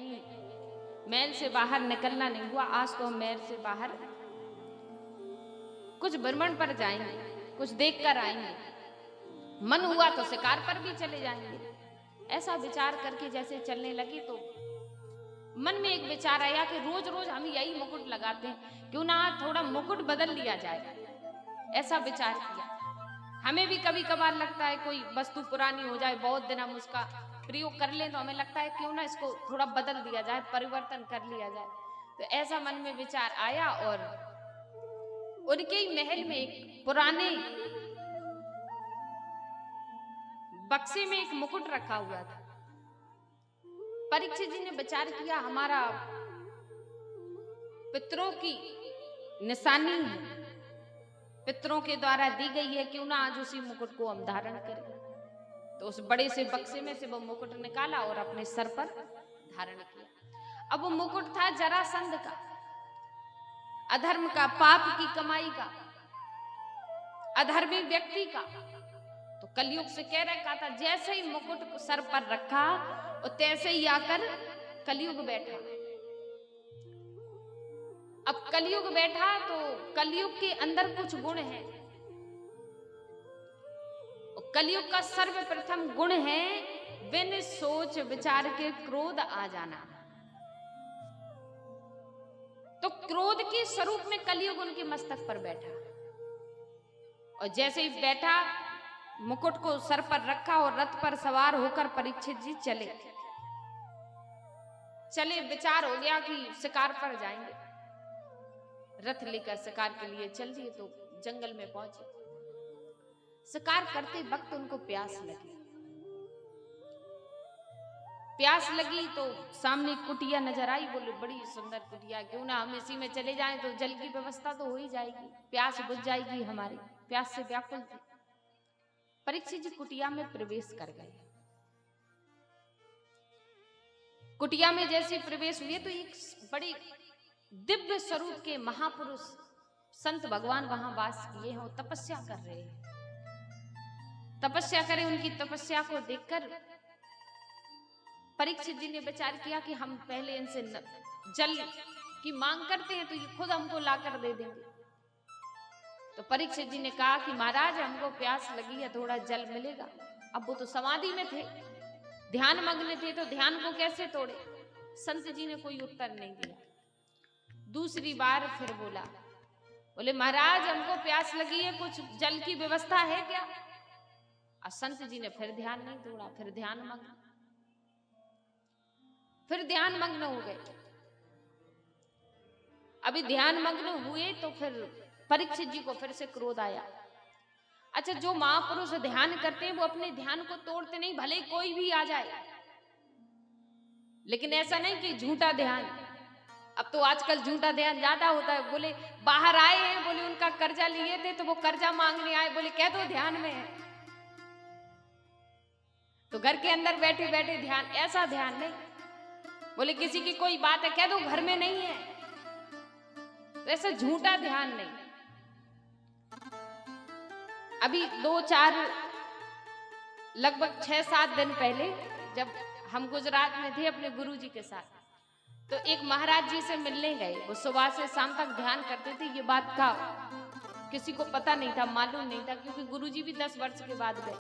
कहीं महल से बाहर निकलना नहीं हुआ। आज तो हम महल से बाहर कुछ भ्रमण पर जाएंगे, कुछ देख कर आएंगे, मन हुआ तो शिकार पर भी चले जाएंगे। ऐसा विचार करके जैसे चलने लगी तो मन में एक विचार आया कि रोज रोज हम यही मुकुट लगाते हैं, क्यों ना थोड़ा मुकुट बदल लिया जाए। ऐसा विचार किया। हमें भी कभी कभार लगता है कोई वस्तु पुरानी हो जाए, बहुत दिन हम उसका प्रयोग कर लें तो हमें लगता है क्यों ना इसको थोड़ा बदल दिया जाए, परिवर्तन कर लिया जाए। तो ऐसा मन में विचार आया और उनके ही महल में एक पुराने बक्से में एक मुकुट रखा हुआ था। परीक्षित जी ने विचार किया, हमारा पितरों की निशानी है, पितरों के द्वारा दी गई है, क्यों ना आज उसी मुकुट को हम धारण करें। तो उस बड़े से बक्से में से वो मुकुट निकाला और अपने सर पर धारण किया। अब वो मुकुट था जरासंध का, अधर्म का, पाप की कमाई का, अधर्मी व्यक्ति का। तो कलयुग से कह रखा था, जैसे ही मुकुट सर पर रखा और तैसे ही आकर कलयुग बैठा। अब कलयुग बैठा तो कलयुग के अंदर कुछ गुण है। कलयुग का सर्वप्रथम गुण है बिन सोच विचार के क्रोध आ जाना। तो क्रोध के स्वरूप में कलयुग उनके मस्तक पर बैठा और जैसे ही बैठा मुकुट को सर पर रखा और रथ पर सवार होकर परीक्षित जी चले। विचार हो गया कि शिकार पर जाएंगे। रथ लेकर शिकार के लिए चल दिए। तो जंगल में पहुंचे। शिकार करते वक्त उनको प्यास लगी तो सामने कुटिया नजर आई। बोले बड़ी सुंदर कुटिया, क्यों ना हम इसी में चले जाएं तो जल की व्यवस्था तो हो ही जाएगी, प्यास बुझ जाएगी हमारी, प्यास से व्याकुल थे। परीक्षित जी कुटिया में प्रवेश कर गए। कुटिया में जैसे प्रवेश हुए तो एक बड़ी दिव्य स्वरूप के महापुरुष संत भगवान वहां वास किए हैं, तपस्या कर रहे हैं। तपस्या करें, उनकी तपस्या को देखकर परीक्षित जी ने विचार किया कि हम पहले इनसे जल की मांग करते हैं तो ये खुद हमको लाकर दे देंगे। तो परीक्षित जी ने कहा कि महाराज हमको प्यास लगी है, थोड़ा जल मिलेगा। अब वो तो समाधि में थे, ध्यान मग्न थे, तो ध्यान को कैसे तोड़े। संत जी ने कोई उत्तर नहीं दिया। दूसरी बार फिर बोले महाराज हमको प्यास लगी है, कुछ जल की व्यवस्था है क्या। और संत जी ने फिर ध्यान नहीं तोड़ा, फिर ध्यान मग्न हो गए। अभी ध्यान मग्न हुए तो फिर परीक्षित जी को फिर से क्रोध आया। अच्छा, जो महापुरुष ध्यान करते हैं वो अपने ध्यान को तोड़ते नहीं, भले कोई भी आ जाए, लेकिन ऐसा नहीं कि झूठा ध्यान। अब तो आजकल झूठा ध्यान ज्यादा होता है। बोले बाहर आए हैं, बोले उनका कर्जा लिए थे तो वो कर्जा मांगने आए, बोले कह दो ध्यान में है। तो घर के अंदर बैठे बैठे ध्यान, ऐसा ध्यान नहीं। बोले किसी की कोई बात है, कह दो घर में नहीं है, तो ऐसा झूठा ध्यान नहीं। अभी 2-4 लगभग 6-7 दिन पहले जब हम गुजरात में थे अपने गुरुजी के साथ, तो एक महाराज जी से मिलने गए। वो सुबह से शाम तक ध्यान करते थे। ये बात का किसी को पता नहीं था, मालूम नहीं था, क्योंकि गुरुजी भी 10 वर्ष के बाद गए।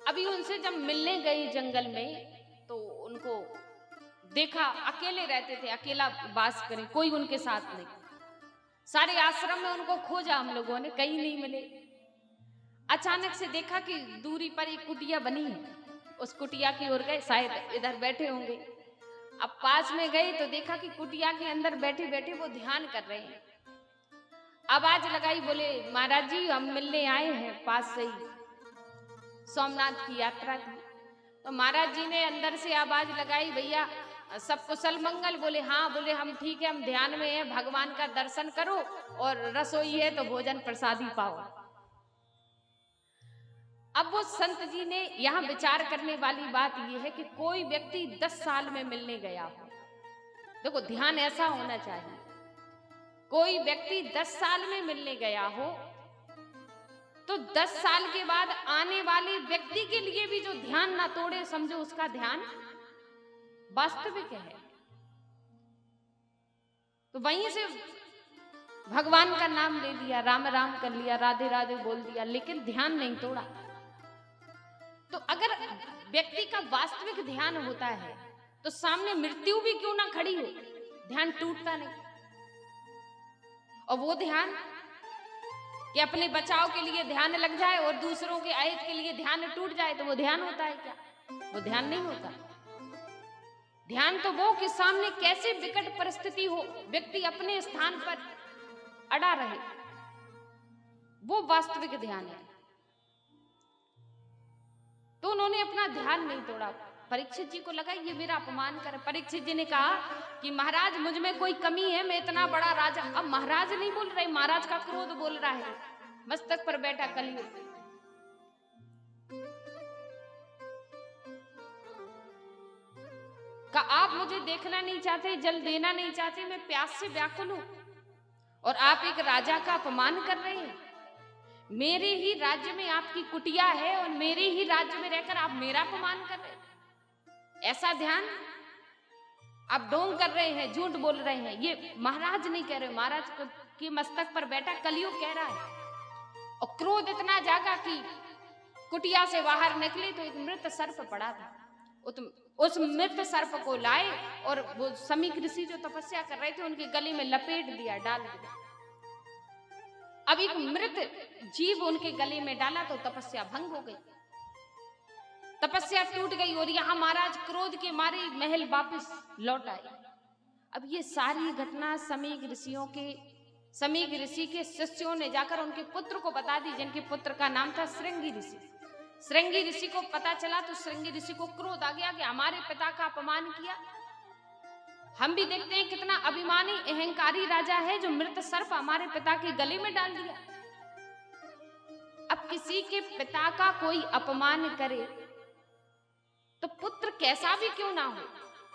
अभी उनसे जब मिलने गए जंगल में तो उनको देखा, अकेले रहते थे, अकेला वास करें, कोई उनके साथ नहीं। सारे आश्रम में उनको खोजा हम लोगों ने, कहीं नहीं मिले। अचानक से देखा कि दूरी पर एक कुटिया बनी है, उस कुटिया की ओर गए, शायद इधर बैठे होंगे। अब पास में गए तो देखा कि कुटिया के अंदर बैठे बैठे वो ध्यान कर रहे हैं। आवाज लगाई, बोले महाराज जी हम मिलने आए हैं, पास से ही सोमनाथ की यात्रा थी। तो महाराज जी ने अंदर से आवाज लगाई, भैया सब कुशल मंगल। बोले हाँ। बोले हम ठीक है, हम ध्यान में हैं, भगवान का दर्शन करो और रसोई है तो भोजन प्रसादी पाओ। अब वो संत जी ने यहाँ विचार करने वाली बात यह है कि कोई व्यक्ति 10 साल में मिलने गया हो, देखो ध्यान ऐसा होना चाहिए। कोई व्यक्ति 10 साल में मिलने गया हो तो 10 साल के बाद आने वाले व्यक्ति के लिए भी जो ध्यान ना तोड़े, समझो उसका ध्यान वास्तविक है। तो वहीं से भगवान का नाम ले लिया, राम राम कर लिया, राधे राधे बोल दिया, लेकिन ध्यान नहीं तोड़ा। तो अगर व्यक्ति का वास्तविक ध्यान होता है तो सामने मृत्यु भी क्यों ना खड़ी हो, ध्यान टूटता नहीं। और वो ध्यान कि अपने बचाव के लिए ध्यान लग जाए और दूसरों के अहित के लिए ध्यान टूट जाए, तो वो ध्यान होता है क्या? वो ध्यान नहीं होता। ध्यान तो वो कि सामने कैसे विकट परिस्थिति हो, व्यक्ति अपने स्थान पर अड़ा रहे, वो वास्तविक ध्यान है। तो उन्होंने अपना ध्यान नहीं तोड़ा। परीक्षित जी को लगा ये मेरा अपमान कर। परीक्षित जी ने कहा कि महाराज मुझ में कोई कमी है, मैं इतना बड़ा राजा। अब महाराज नहीं बोल रहे, महाराज का क्रोध बोल रहा है, मस्तक पर बैठा कलियुग। का आप मुझे देखना नहीं चाहते, जल देना नहीं चाहते, मैं प्यास से व्याकुल हूं और आप एक राजा का अपमान कर रहे हैं। मेरे ही राज्य में आपकी कुटिया है और मेरे ही राज्य में रहकर आप मेरा अपमान कर रहे हैं। ऐसा ध्यान आप ढोंग कर रहे हैं, झूठ बोल रहे हैं। ये महाराज नहीं कह रहे, महाराज के मस्तक पर बैठा कलियुग कह रहा है। और क्रोध इतना जागा कि कुटिया से बाहर निकले तो एक मृत सर्प पड़ा था। उस मृत सर्प को लाए और वो समीक ऋषि जो तपस्या कर रहे थे उनके गले में लपेट दिया, डाल दिया। अब एक मृत जीव उनके गले में डाला तो तपस्या भंग हो गई, तपस्या टूट गई और यहाँ महाराज क्रोध के मारे महल वापस लौट आए। अब ये सारी घटना समीक ऋषि के शिष्यों ने जाकर उनके पुत्र को बता दी, जिनके पुत्र का नाम था श्रृंगी ऋषि। श्रृंगी ऋषि को पता चला तो श्रृंगी ऋषि को क्रोध आ गया कि हमारे पिता का अपमान किया। हम भी देखते हैं कितना अभिमानी अहंकारी राजा है जो मृत सर्प हमारे पिता के गले में डाल दिया। अब किसी के पिता का कोई अपमान करे तो पुत्र कैसा भी क्यों ना हो,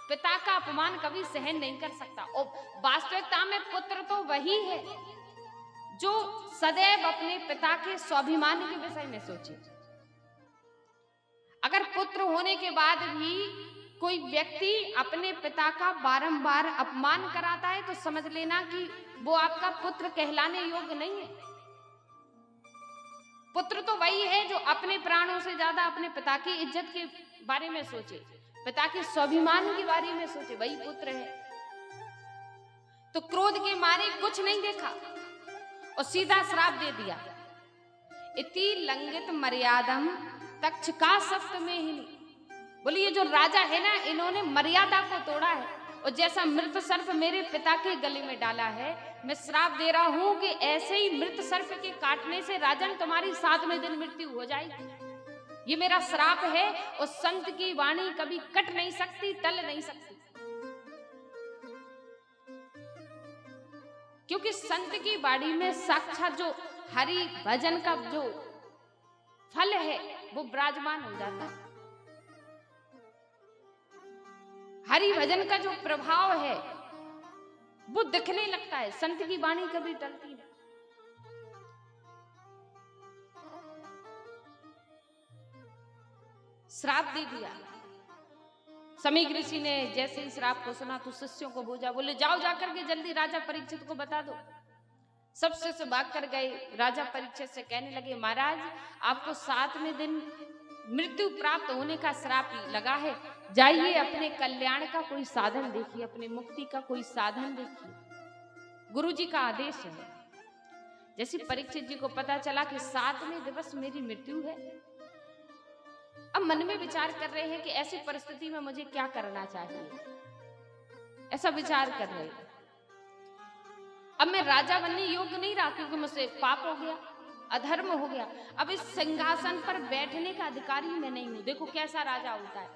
पिता का अपमान कभी सहन नहीं कर सकता। और वास्तविकता में पुत्र तो वही है जो सदैव अपने पिता के स्वाभिमान के विषय में सोचे। अगर पुत्र होने के बाद भी कोई व्यक्ति अपने पिता का बारंबार अपमान कराता है तो समझ लेना कि वो आपका पुत्र कहलाने योग्य नहीं है। पुत्र तो वही है जो अपने प्राणों से ज्यादा अपने पिता की इज्जत के बारे में सोचे, पिता के स्वाभिमान के बारे में सोचे, वही पुत्र है। तो क्रोध के मारे कुछ नहीं देखा और सीधा श्राप दे दिया। इति लंघित मर्यादम तक्षका सप्तमेहिनी। बोलिए ये जो राजा है ना, इन्होंने मर्यादा को तोड़ा है और जैसा मृत सर्प मेरे पिता के गले में डाला है, मैं श्राप दे रहा हूं कि ऐसे ही मृत सर्प के काटने से राजन तुम्हारी 7वें दिन मृत्यु हो जाएगी। ये मेरा श्राप है और संत की वाणी कभी कट नहीं सकती, टल नहीं सकती, क्योंकि संत की वाणी में साक्षात जो हरि भजन का जो फल है वो विराजमान हो जाता है। हरि भजन का जो प्रभाव है वो दिखने लगता है। संत की वाणी कभी टलती नहीं। श्राप दे दिया। समीक ऋषि ने जैसे ही श्राप को सुना तो शिष्यों को भेजा, बोले जाओ जाकर के जल्दी राजा परीक्षित को बता दो। सब शिष्य भाग कर गए। राजा परीक्षित से कहने लगे, महाराज आपको 7वें दिन मृत्यु प्राप्त होने का श्राप लगा है, जाइए अपने कल्याण का कोई साधन देखिए, अपने मुक्ति का कोई साधन देखिए, गुरुजी का आदेश है। जैसे परीक्षित जी को पता चला कि 7वें दिवस मेरी मृत्यु है, अब मन में विचार कर रहे हैं कि ऐसी परिस्थिति में मुझे क्या करना चाहिए। ऐसा विचार कर रहे हैं, अब मैं राजा बनने योग्य नहीं रहा क्योंकि मुझसे पाप हो गया, अधर्म हो गया। अब इस सिंहासन पर बैठने का अधिकारी मैं नहीं हूं। देखो कैसा राजा होता है।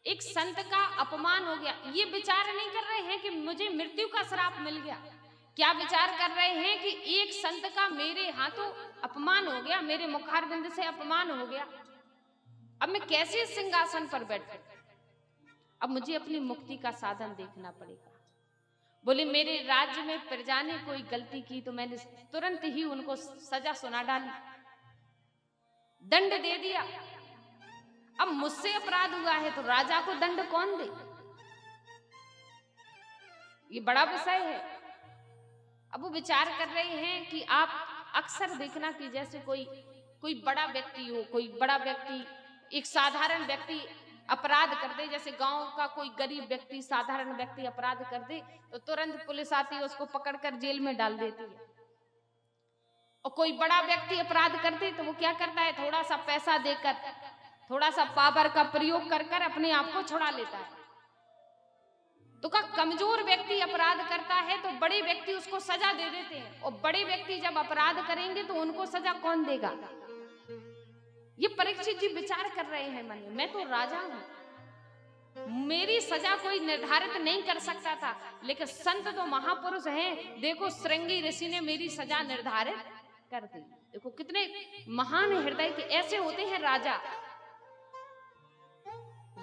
एक संत का अपमान हो गया, ये विचार नहीं कर रहे हैं कि मुझे मृत्यु का श्राप मिल गया। क्या विचार कर रहे हैं कि एक संत का मेरे हाथों अपमान हो गया, मेरे मुखारबिंद से अपमान हो गया, अब मैं कैसे सिंहासन पर बैठूं। अब मुझे अपनी मुक्ति का साधन देखना पड़ेगा। बोले मेरे राज्य में प्रजा ने कोई गलती की तो मैंने तुरंत ही उनको सजा सुना डाली, दंड दे दिया। अब मुझसे अपराध हुआ है तो राजा को दंड कौन दे? ये बड़ा विषय है। अब वो विचार कर रहे हैं कि आप अक्सर देखना कि जैसे कोई बड़ा व्यक्ति हो, कोई बड़ा व्यक्ति, एक साधारण व्यक्ति अपराध कर दे, जैसे गांव का कोई गरीब व्यक्ति, साधारण व्यक्ति अपराध कर दे तो तुरंत पुलिस आती है, उसको पकड़कर जेल में डाल देती है। और कोई बड़ा व्यक्ति अपराध कर दे तो वो क्या करता है, थोड़ा सा पैसा देकर, थोड़ा सा पावर का प्रयोग कर कर अपने आप को छुड़ा लेता है। तो का कमजोर व्यक्ति अपराध करता है तो बड़े व्यक्ति उसको सजा दे देते हैं, और बड़े व्यक्ति जब अपराध करेंगे तो उनको सजा कौन देगा? ये परीक्षित जी विचार कर रहे हैं मन में, मैं तो राजा हूं, मेरी सजा कोई निर्धारित नहीं कर सकता था, लेकिन संत तो महापुरुष हैं, देखो श्रृंगी ऋषि ने मेरी सजा निर्धारित कर दी। देखो कितने महान हृदय के ऐसे होते हैं राजा।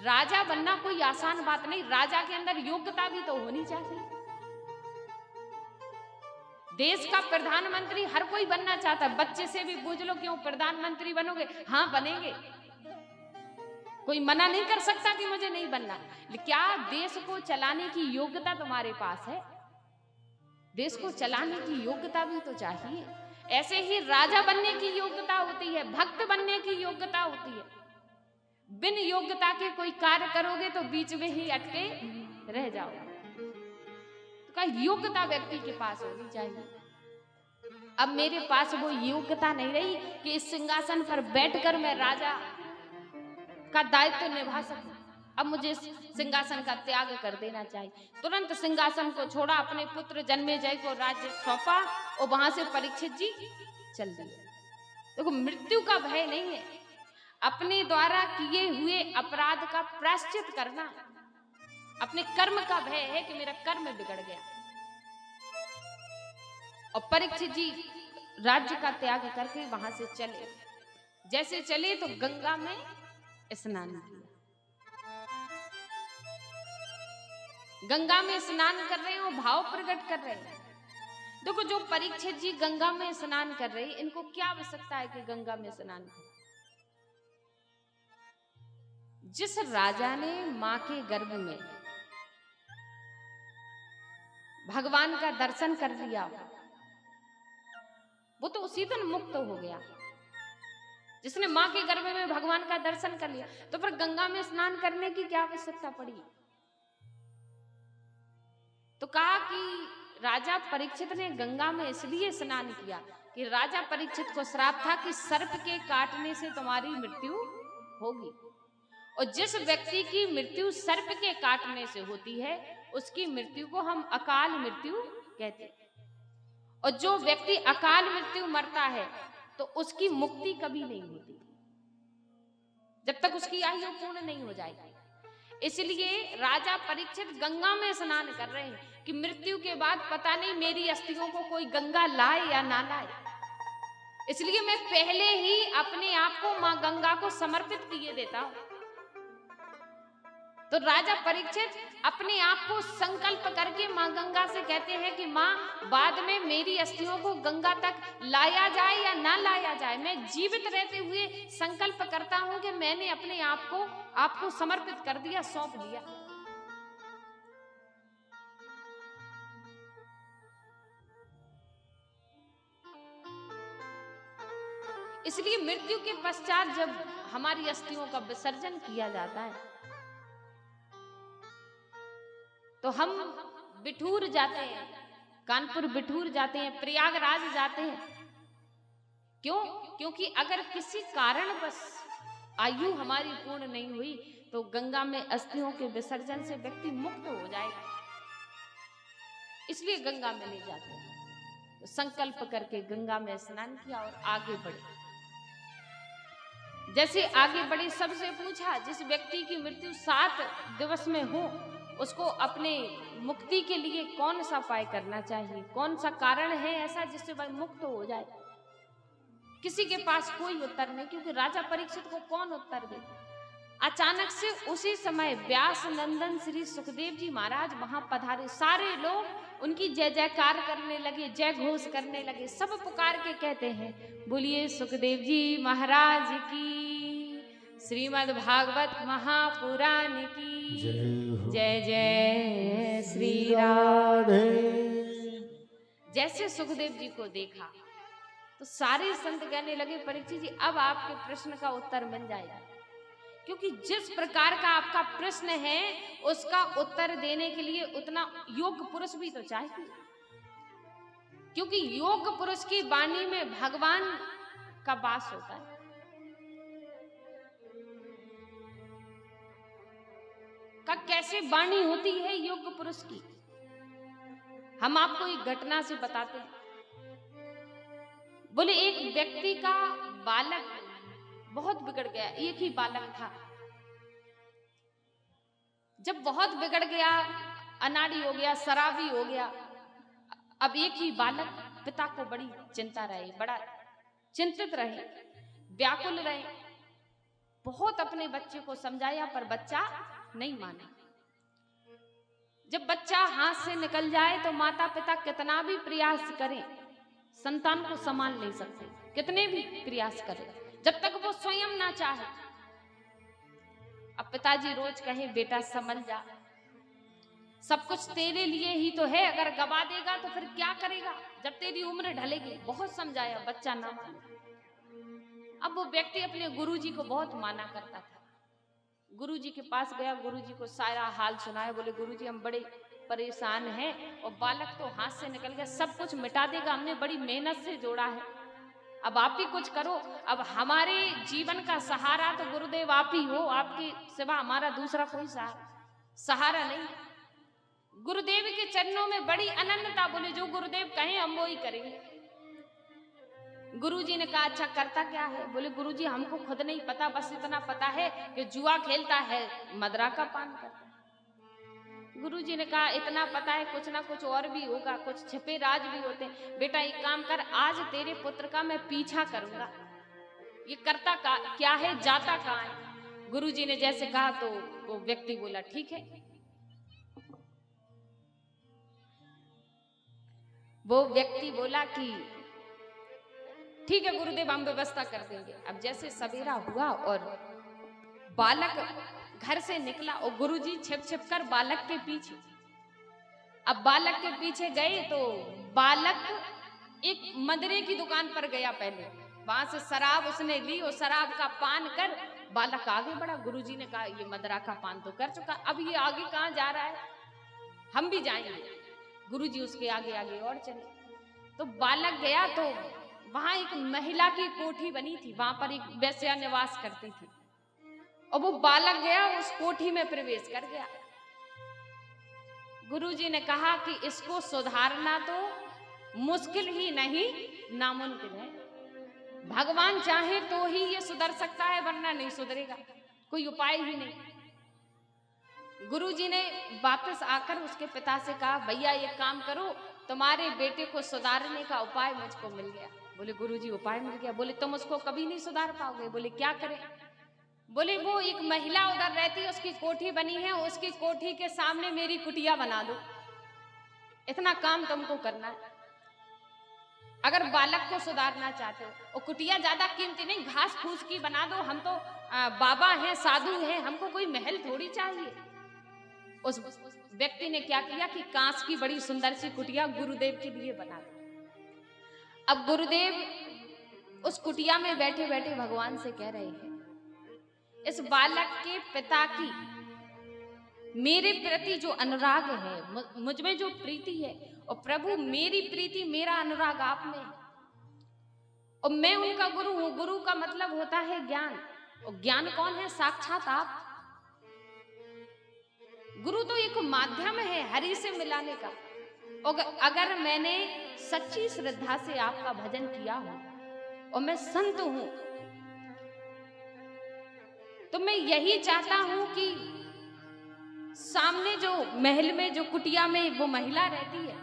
राजा बनना कोई आसान बात नहीं, राजा के अंदर योग्यता भी तो होनी चाहिए। देश का प्रधानमंत्री हर कोई बनना चाहता है, बच्चे से भी पूछ लो क्यों प्रधानमंत्री बनोगे? हाँ बनेंगे, कोई मना नहीं कर सकता कि मुझे नहीं बनना। क्या देश को चलाने की योग्यता तुम्हारे पास है? देश को चलाने की योग्यता भी तो चाहिए। ऐसे ही राजा बनने की योग्यता होती है, भक्त बनने की योग्यता होती है। बिन योग्यता के कोई कार्य करोगे तो बीच में ही अटके रह जाओगे। तो का योग्यता व्यक्ति के पास होनी चाहिए। अब मेरे पास वो योग्यता नहीं रही कि इस सिंहासन पर बैठकर मैं राजा का दायित्व निभा सकूं। अब मुझे सिंहासन का त्याग कर देना चाहिए। तुरंत सिंहासन को छोड़ा, अपने पुत्र जन्मेजय को राज्य सौंपा और वहां से परीक्षित जी चल दिए। देखो मृत्यु का भय नहीं है, अपने द्वारा किए हुए अपराध का प्रायश्चित करना, अपने कर्म का भय है कि मेरा कर्म बिगड़ गया। और परीक्षित जी राज्य का त्याग करके वहां से चले। जैसे चले तो गंगा में स्नान किया। गंगा में स्नान कर रहे हैं और भाव प्रकट कर रहे हैं। देखो जो परीक्षित जी गंगा में स्नान कर रहे हैं, इनको क्या आवश्यकता है कि गंगा में स्नान करें? जिस राजा ने मां के गर्भ में भगवान का दर्शन कर लिया, वो तो उसी दिन मुक्त हो गया। जिसने मां के गर्भ में भगवान का दर्शन कर लिया, तो फिर गंगा में स्नान करने की क्या आवश्यकता पड़ी? तो कहा कि राजा परीक्षित ने गंगा में इसलिए स्नान किया कि राजा परीक्षित को श्राप था कि सर्प के काटने से तुम्हारी मृत्यु होगी। और जिस व्यक्ति की मृत्यु सर्प के काटने से होती है, उसकी मृत्यु को हम अकाल मृत्यु कहते हैं। और जो व्यक्ति अकाल मृत्यु मरता है तो उसकी मुक्ति कभी नहीं होती जब तक उसकी आयु पूर्ण नहीं हो जाएगी। इसलिए राजा परीक्षित गंगा में स्नान कर रहे हैं कि मृत्यु के बाद पता नहीं मेरी अस्थियों को कोई गंगा लाए या ना लाए, इसलिए मैं पहले ही अपने आप को मां गंगा को समर्पित किए देता हूं। तो राजा परीक्षित अपने आप को संकल्प करके मां गंगा से कहते हैं कि मां, बाद में मेरी अस्थियों को गंगा तक लाया जाए या ना लाया जाए, मैं जीवित रहते हुए संकल्प करता हूं कि मैंने अपने आप को आपको समर्पित कर दिया, सौंप दिया। इसलिए मृत्यु के पश्चात जब हमारी अस्थियों का विसर्जन किया जाता है तो हम बिठूर जाते हैं, कानपुर बिठूर जाते हैं, प्रयागराज जाते हैं। क्यों? क्योंकि अगर किसी कारणवश आयु हमारी पूर्ण नहीं हुई तो गंगा में अस्थियों के विसर्जन से व्यक्ति मुक्त हो जाएगा, इसलिए गंगा में ले जाते हैं। तो संकल्प करके गंगा में स्नान किया और आगे बढ़े। जैसे आगे बढ़े, सबसे पूछा जिस व्यक्ति की मृत्यु 7 दिवस में हो उसको अपने मुक्ति के लिए कौन सा उपाय करना चाहिए, कौन सा कारण है ऐसा जिससे वह मुक्त हो जाए। किसी के पास कोई उत्तर नहीं, क्योंकि राजा परीक्षित को कौन उत्तर दे। अचानक से उसी समय व्यास नंदन श्री सुखदेव जी महाराज वहां पधारे। सारे लोग उनकी जय जयकार करने लगे, जय घोष करने लगे। सब पुकार के कहते हैं, बोलिए सुखदेव जी महाराज की, श्रीमद् भागवत महापुराण की जय जय श्री राधे। जैसे सुखदेव जी को देखा तो सारे संत कहने लगे परीक्षित जी अब आपके प्रश्न का उत्तर मिल जाएगा, क्योंकि जिस प्रकार का आपका प्रश्न है उसका उत्तर देने के लिए उतना योग्य पुरुष भी तो चाहिए, क्योंकि योग्य पुरुष की वाणी में भगवान का वास होता है। का कैसे वाणी होती है योग्य पुरुष की, हम आपको एक घटना से बताते हैं। बोले एक व्यक्ति का बालक बहुत बिगड़ गया, एक ही बालक था। जब बहुत बिगड़ गया, अनाड़ी हो गया, शराबी हो गया, अब एक ही बालक, पिता को बड़ी चिंता रही, बड़ा चिंतित रहे, व्याकुल रहे। बहुत अपने बच्चे को समझाया पर बच्चा नहीं माना। जब बच्चा हाथ से निकल जाए तो माता पिता कितना भी प्रयास करें संतान को संभाल नहीं सकते, कितने भी प्रयास करें जब तक वो स्वयं ना चाहे। अब पिताजी रोज कहे बेटा संभल जा, सब कुछ तेरे लिए ही तो है, अगर गवा देगा तो फिर क्या करेगा जब तेरी उम्र ढलेगी। बहुत समझाया, बच्चा ना माने। अब वो व्यक्ति अपने गुरुजी को बहुत माना करता था। गुरुजी के पास गया, गुरुजी को सारा हाल सुनाया। बोले गुरुजी हम बड़े परेशान हैं और बालक तो हाथ से निकल गया, सब कुछ मिटा देगा, हमने बड़ी मेहनत से जोड़ा है, अब आप ही कुछ करो। अब हमारे जीवन का सहारा तो गुरुदेव आप ही हो, आपके सिवा हमारा दूसरा कोई सहारा नहीं। गुरुदेव के चरणों में बड़ी अनन्यता। बोले जो गुरुदेव कहें हम वो ही करेंगे। गुरुजी ने कहा अच्छा करता क्या है? बोले गुरुजी हमको खुद नहीं पता, बस इतना पता है कि जुआ खेलता है, मदरा का पान करता है। गुरुजी ने कहा इतना पता है, कुछ ना कुछ और भी होगा, कुछ छिपे राज भी होते हैं। बेटा एक काम कर, आज तेरे पुत्र का मैं पीछा करूंगा, ये करता क्या है, जाता कहाँ है। गुरुजी ने जैसे कहा तो वो व्यक्ति बोला ठीक है। वो व्यक्ति बोला कि ठीक है गुरुदेव हम व्यवस्था कर देंगे। अब जैसे सवेरा हुआ और बालक घर से निकला और गुरुजी छिप छिप कर बालक के पीछे। अब बालक के पीछे गए तो बालक एक मदरे की दुकान पर गया, पहले वहां से शराब उसने ली और शराब का पान कर बालक आगे बढ़ा। गुरुजी ने कहा ये मदरा का पान तो कर चुका, अब ये आगे कहाँ जा रहा है, हम भी जाएंगे। गुरुजी उसके आगे आगे और चले। तो बालक गया तो वहां एक महिला की कोठी बनी थी, वहां पर एक वैश्या निवास करती थी और वो बालक गया उस कोठी में प्रवेश कर गया। गुरुजी ने कहा कि इसको सुधारना तो मुश्किल ही नहीं नामुमकिन है, भगवान चाहे तो ही ये सुधर सकता है, वरना नहीं सुधरेगा, कोई उपाय ही नहीं। गुरुजी ने वापस आकर उसके पिता से कहा भैया एक काम करो, तुम्हारे बेटे को सुधारने का उपाय मुझको मिल गया। बोले गुरुजी उपाय मिल गया? बोले तुम उसको कभी नहीं सुधार पाओगे। बोले क्या करें? बोले वो एक महिला उधर रहती है, उसकी कोठी बनी है, उसकी कोठी के सामने मेरी कुटिया बना दो, इतना काम तुमको करना है अगर बालक को सुधारना चाहते हो। और कुटिया ज्यादा कीमती नहीं, घास फूस की बना दो, हम तो बाबा हैं, साधु हैं, हमको कोई महल थोड़ी चाहिए। उस व्यक्ति ने क्या किया कि कांच की बड़ी सुंदर सी कुटिया गुरुदेव के लिए बना दी। अब गुरुदेव उस कुटिया में बैठे बैठे भगवान से कह रहे हैं इस बालक के पिता की मेरे प्रति जो अनुराग है, मुझ में जो प्रीति है, और प्रभु मेरी प्रीति मेरा अनुराग आप में है, और मैं उनका गुरु हूं। गुरु का मतलब होता है ज्ञान, और ज्ञान कौन है? साक्षात आप। गुरु तो एक माध्यम है हरि से मिलाने का। और अगर मैंने सच्ची श्रद्धा से आपका भजन किया हो और मैं संत हूं, तो मैं यही चाहता हूं कि सामने जो महल में जो कुटिया में वो महिला रहती है,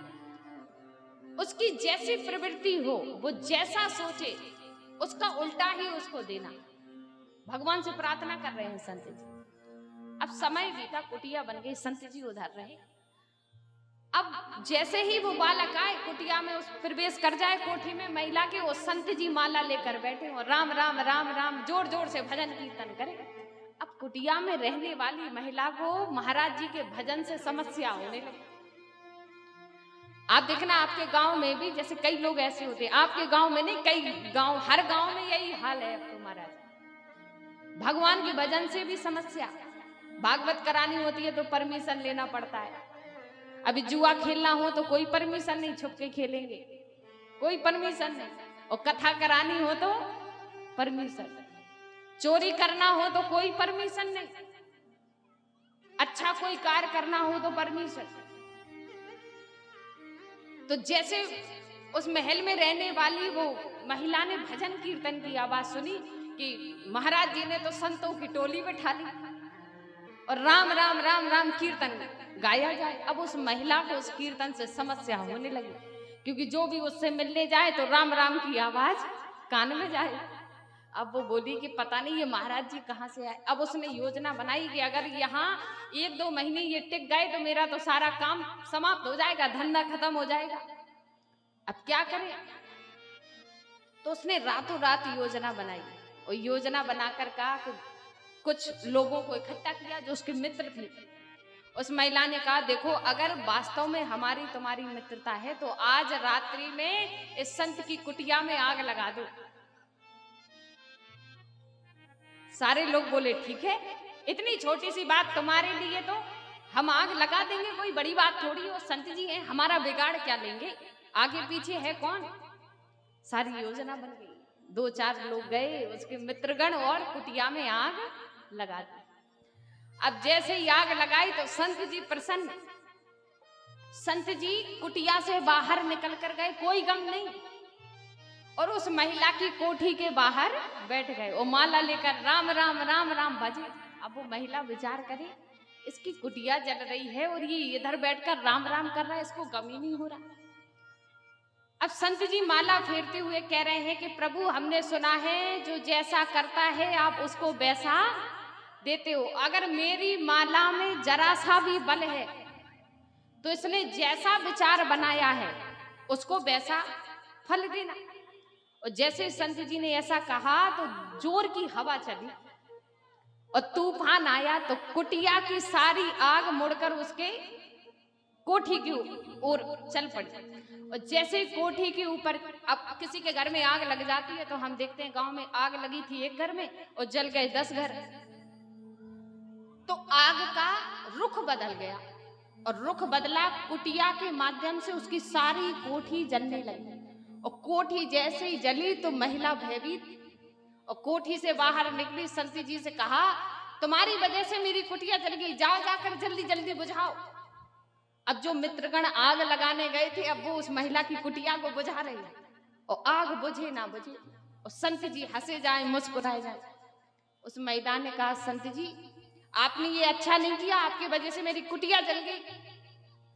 उसकी जैसी प्रवृत्ति हो, वो जैसा सोचे, उसका उल्टा ही उसको देना। भगवान से प्रार्थना कर रहे हैं संत जी। अब समय बीता, कुटिया बन गई, संत जी उधर रहे। अब जैसे ही वो बालक आए कुटिया में, उस प्रवेश कर जाए कोठी में महिला के, वो संत जी माला लेकर बैठे और राम राम राम राम जोर जोर से भजन कीर्तन करे। अब कुटिया में रहने वाली महिला को महाराज जी के भजन से समस्या होने लगी। आप देखना आपके गांव में भी जैसे कई लोग ऐसे होते हैं, आपके गांव में नहीं, कई गांव, हर गांव में यही हाल है। अब तो महाराज भगवान के भजन से भी समस्या, भागवत करानी होती है तो परमिशन लेना पड़ता है। अभी जुआ खेलना हो तो कोई परमिशन नहीं, छुप के खेलेंगे, कोई परमिशन नहीं। और कथा करानी हो तो परमिशन, चोरी करना हो तो कोई परमिशन नहीं, अच्छा कोई कार्य करना हो तो परमिशन। तो जैसे उस महल में रहने वाली वो महिला ने भजन कीर्तन की आवाज सुनी कि महाराज जी ने तो संतों की टोली बैठा ली और राम राम राम राम कीर्तन गाया जाए। अब उस महिला को उस कीर्तन से समस्या होने लगी, क्योंकि जो भी उससे मिलने जाए तो राम राम की आवाज कान में जाए। अब वो बोली कि पता नहीं ये महाराज जी कहाँ से आए। अब उसने योजना बनाई कि अगर यहाँ 1-2 महीने ये टिक गए तो मेरा तो सारा काम समाप्त हो जाएगा, धंधा खत्म हो जाएगा। अब क्या करें? तो उसने रातों रात योजना बनाई और योजना बनाकर कहा कि कुछ लोगों को इकट्ठा किया जो उसके मित्र थे। उस महिला ने कहा देखो, अगर वास्तव में हमारी तुम्हारी मित्रता है तो आज रात्रि में इस संत की कुटिया में आग लगा दो। सारे लोग बोले ठीक है, इतनी छोटी सी बात तुम्हारे लिए तो हम आग लगा देंगे, कोई बड़ी बात थोड़ी हो, संत जी हैं, हमारा बिगाड़ क्या लेंगे, आगे पीछे है कौन। सारी योजना बन गई। 2-4 लोग गए, उसके मित्रगण, और कुटिया में आग लगा दी। अब जैसे ही आग लगाई तो संत जी प्रसन्न, संत जी कुटिया से बाहर निकल कर गए, कोई गम नहीं, और उस महिला की कोठी के बाहर बैठ गए और माला लेकर राम राम राम राम भजे। अब वो महिला विचार करे, इसकी कुटिया जल रही है और ये इधर बैठकर राम राम कर रहा है, इसको गम ही नहीं हो रहा। अब संत जी माला फेरते हुए कह रहे हैं कि प्रभु, हमने सुना है जो जैसा करता है आप उसको वैसा देते हो। अगर मेरी माला में जरा सा भी बल है तो इसने जैसा विचार बनाया है उसको वैसा फल देना। और जैसे संत जी ने ऐसा कहा तो जोर की हवा चली और तूफान आया, तो कुटिया की सारी आग मुड़कर उसके कोठी की ओर चल पड़ी। और जैसे कोठी के ऊपर, अब किसी के घर में आग लग जाती है तो हम देखते हैं गांव में आग लगी थी एक घर में और जल गए 10 घर, तो आग का रुख बदल गया और रुख बदला, कुटिया के माध्यम से उसकी सारी कोठी जलने लगी। और कोठी जैसे ही जली तो महिला भयभीत और कोठी से बाहर निकली, संत जी से कहा तुम्हारी वजह से मेरी कुटिया जल गई, जाओ जाकर जल्दी जल्दी बुझाओ। अब जो मित्रगण आग लगाने गए थे अब वो उस महिला की कुटिया को बुझा रहे हैं और आग बुझे ना बुझे, और संत जी हंसे जाए मुस्कुराए जाए। उस महिला ने कहा संत जी आपने ये अच्छा नहीं किया, आपकी वजह से मेरी कुटिया जल गई।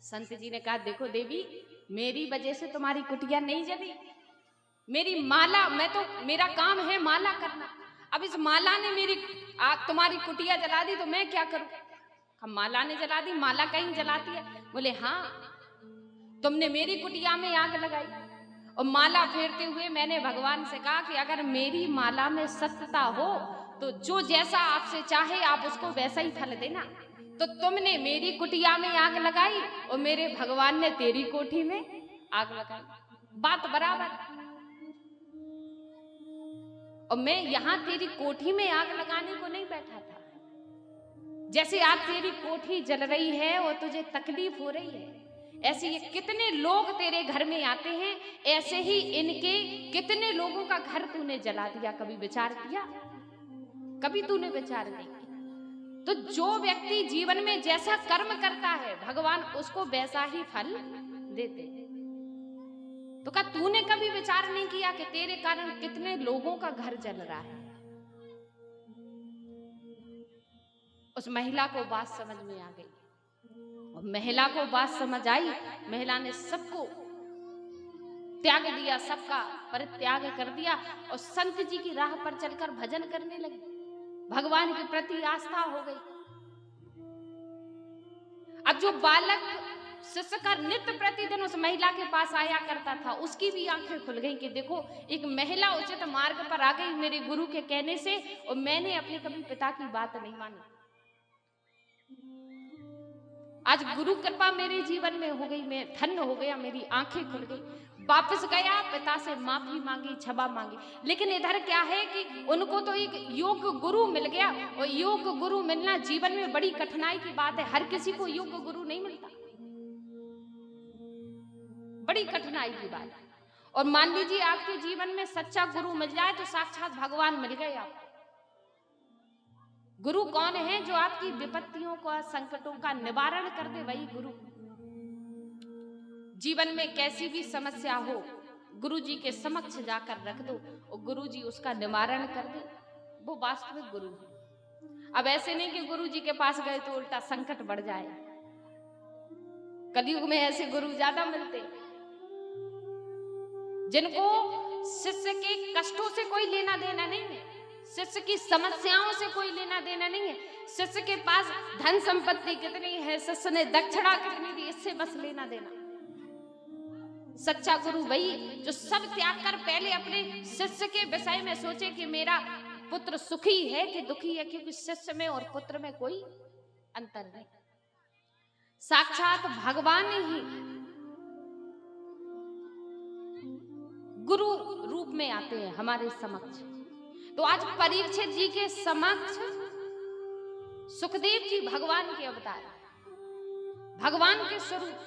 संत जी ने कहा देखो देवी, मेरी वजह से तुम्हारी कुटिया नहीं जली, मेरी माला, मेरा काम है माला करना। अब इस माला ने मेरी तुम्हारी कुटिया जला दी तो मैं क्या करूं? हम माला ने जला दी, माला कहीं जलाती है? बोले हाँ, तुमने मेरी कुटिया में आग लगाई। और माला फेरते हुए मैंने भगवान से कहा कि अगर मेरी माला में सत्यता हो तो जो जैसा आपसे चाहे आप उसको वैसा ही फल देना। तो तुमने मेरी कुटिया में आग लगाई और मेरे भगवान ने तेरी कोठी में आग लगाई, बात बराबर। और मैं यहां तेरी कोठी में आग लगाने को नहीं बैठा था। जैसे आज तेरी कोठी जल रही है और तुझे तकलीफ हो रही है, ऐसे ये कितने लोग तेरे घर में आते हैं, ऐसे ही इनके कितने लोगों का घर तूने जला दिया। कभी विचार किया? कभी तूने विचार नहीं किया। तो जो व्यक्ति जीवन में जैसा कर्म करता है भगवान उसको वैसा ही फल देते हैं। तो क्या तूने कभी विचार नहीं किया कि तेरे कारण कितने लोगों का घर जल रहा है? उस महिला को बात समझ में आ गई और महिला को बात समझ आई, महिला ने सबको त्याग दिया, सबका परित्याग कर दिया और संत जी की राह पर चलकर भजन करने लगी। भगवान के प्रति आस्था हो गई। अब जो बालक शिष्य का नित्य प्रतिदिन उस महिला के पास आया करता था, उसकी भी आंखें खुल गई कि देखो एक महिला उचित मार्ग पर आ गई मेरे गुरु के कहने से, और मैंने अपने कभी पिता की बात नहीं मानी। आज गुरु कृपा मेरे जीवन में हो गई, मैं धन्य हो गया, मेरी आंखें खुल गई। वापस गया, पिता से माफी मांगी, क्षमा मांगी। लेकिन इधर क्या है कि उनको तो एक योग्य गुरु मिल गया, और योग्य गुरु मिलना जीवन में बड़ी कठिनाई की बात है। हर किसी को योग्य गुरु नहीं मिलता, बड़ी कठिनाई की बात है। और मान लीजिए आपके जीवन में सच्चा गुरु मिल जाए तो साक्षात भगवान मिल गए आपको। गुरु कौन है? जो आपकी विपत्तियों का, संकटों का निवारण कर दे, वही गुरु। जीवन में कैसी भी समस्या हो, गुरु जी के समक्ष जाकर रख दो और गुरु जी उसका निवारण कर दे, वो वास्तविक गुरु है। अब ऐसे नहीं कि गुरु जी के पास गए तो उल्टा संकट बढ़ जाए। कलयुग में ऐसे गुरु ज्यादा मिलते, जिनको शिष्य के कष्टों से कोई लेना देना नहीं है, शिष्य की समस्याओं से कोई लेना देना नहीं है, शिष्य के पास धन संपत्ति कितनी है, शिष्य ने दक्षिणा कितनी दी, इससे बस लेना देना। सच्चा गुरु वही जो सब त्याग कर पहले अपने शिष्य के विषय में सोचे कि मेरा पुत्र सुखी है कि दुखी है, क्योंकि शिष्य में और पुत्र में कोई अंतर नहीं। साक्षात भगवान ही गुरु रूप में आते हैं हमारे समक्ष। तो आज परीक्षित जी के समक्ष सुखदेव जी भगवान के अवतार, भगवान के स्वरूप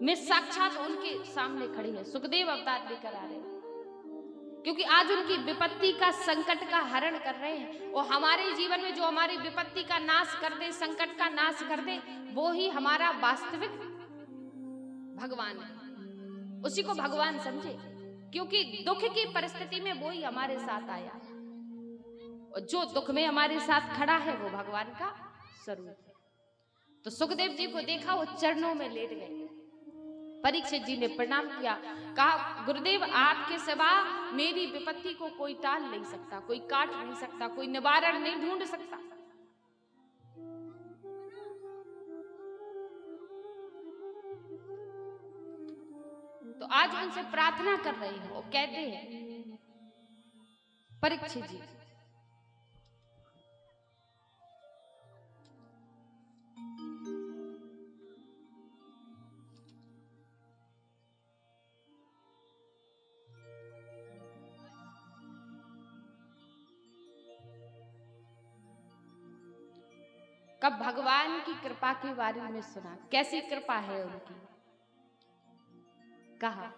में साक्षात उनके सामने खड़ी है, सुखदेव अवतार लेकर आ रहे हैं, क्योंकि आज उनकी विपत्ति का, संकट का हरण कर रहे हैं। और हमारे जीवन में जो हमारी विपत्ति का नाश कर दे, संकट का नाश कर दे, वो ही हमारा वास्तविक भगवान है। उसी को भगवान समझे, क्योंकि दुख की परिस्थिति में वो ही हमारे साथ आया, और जो दुख में हमारे साथ खड़ा है वो भगवान का स्वरूप है। तो सुखदेव जी को देखा, वो चरणों में लेट गए। परीक्षित जी ने प्रणाम किया, कहा गुरुदेव आपके सिवा मेरी विपत्ति को कोई टाल नहीं सकता, कोई काट नहीं सकता, कोई निवारण नहीं ढूंढ सकता। तो आज उनसे प्रार्थना कर रहे हैं, वो कहते हैं परीक्षित जी, कब भगवान की कृपा के बारे में सुना, कैसी कृपा है उनकी। कहा